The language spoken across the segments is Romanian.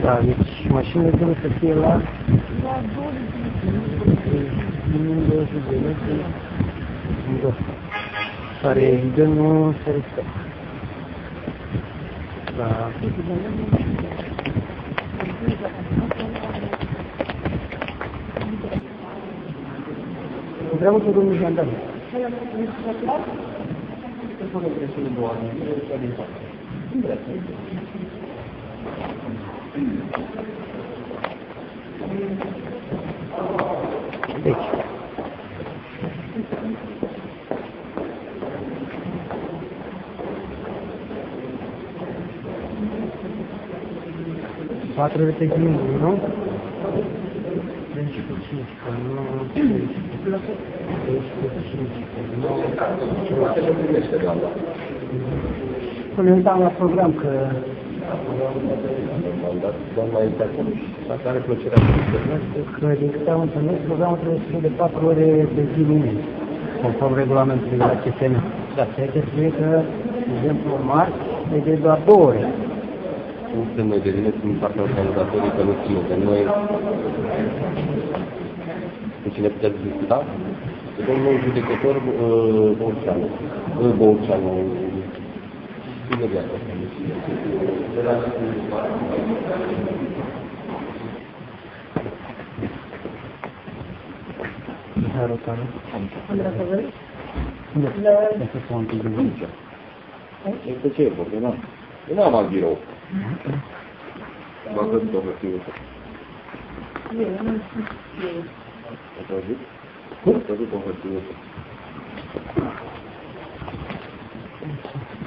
Da, deci mașinile trebuie să fie la 20 de metri care evident nu se respectă. Da. Întreabă cu domnul jandarm. Se pune greșelile două ani, din față. Deci. Patru respectiv, nu? 35, nu? 35, nu? Ne uitam la program că... Dar mai este acolo și asta are plăcerea că, din câte am înțeles, programul trebuie să fie de 4 ore pe zi minut, conform regulamentului de la CSM. Dar se trebuie că, de exemplu, marți, e de doar 2 ore. Nu suntem noi de vină din partea organizatorii că nu țină de noi. Cu cine puteți discuta? Domnul judecător Bolceanu, imediat. Rotanu. Andra Căvări? Da. Este fontul de vizită. Este ce e vorbe, nu? Eu nu am alt birou. Bagă tot hârtiul ăsta. Eu nu știu. Ați auzit? Ați auzit o hârtiul ăsta.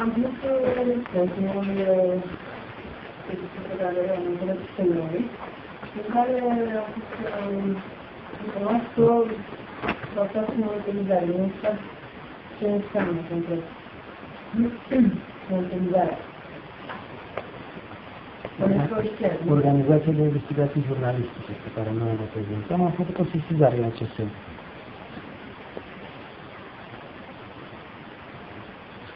Am văzut că unul pe care am înțeles pe noi, în care a fost informat că s-au stat în utilizare. Nu știu ce înseamnă concret. Utilizarea. Organizația de investigații jurnalistice pe care noi o reprezentăm a făcut o sesizare în acest sens.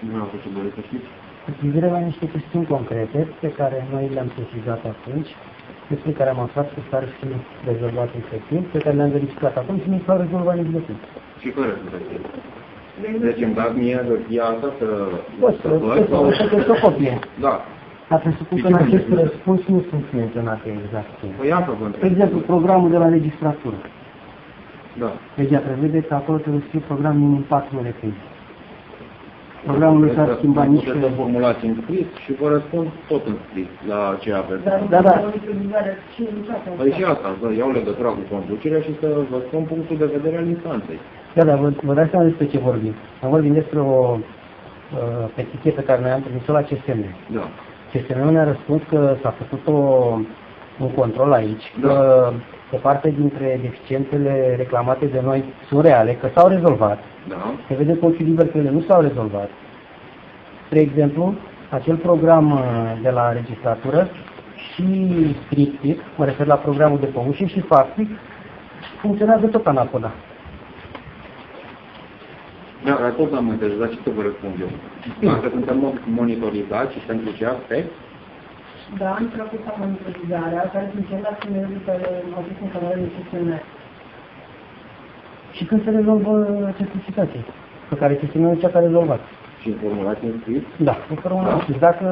Nu am făcut de știți? Cu privire la niște chestiuni concrete pe care noi le-am sesizat atunci, despre care am aflat că s-ar fi rezolvat efectiv, pe care le-am verificat acum și nu s-au rezolvat nici de timp. Și fără rezolvat. Deci îmi dați mie hârtia asta să... Poți să o copie. Da. Dar presupun că în acest răspuns nu sunt menționate exact. Păi iată vă întreb. De exemplu, programul de la registratură. Da. Legea prevede că acolo trebuie să fie program minim 4 ore pe zi. Programul nu s-ar schimba nici... Puteți să formulați în scris și vă răspund tot în scris la ce aveți. Da. Păi și asta, să iau legătura cu conducerea și să vă spun punctul de vedere al instanței. Da, vă dați seama despre ce vorbim. Am vorbit despre o petiție pe care noi am trimis-o la CSM. Da. CSM-ul ne-a răspuns că s-a făcut un control aici, da. Că o parte dintre deficiențele reclamate de noi sunt reale, că s-au rezolvat. Da. Se vede cu ochii liber că ele nu s-au rezolvat. Spre exemplu, acel program de la registratură și scriptic, mă refer la programul de comușii și faptic, funcționează tot anapoda. Da, la tot am interesat și să vă răspund eu. Dacă suntem monitorizați și pentru ce aspect? Da, am făcut monitorizarea, care funcționa cu nivelul care au fost în canalele de gestionare. Și când se rezolvă această situație, pe care chestiunea cea care a rezolvat. Și în formulație în scris? Da, în formulație în scris. Dacă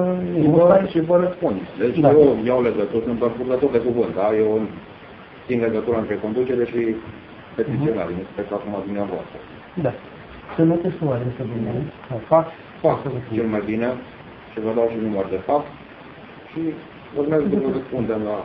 și vă răspund. Deci da. Eu iau legătură, sunt purtător de cuvânt, da? Eu țin legătura între conducere și petiționare, nu știu acum dumneavoastră. Da. Să notez o adresă bine, fax, cel mai bine, și vă dau și număr de fax și urmează să vă răspundem la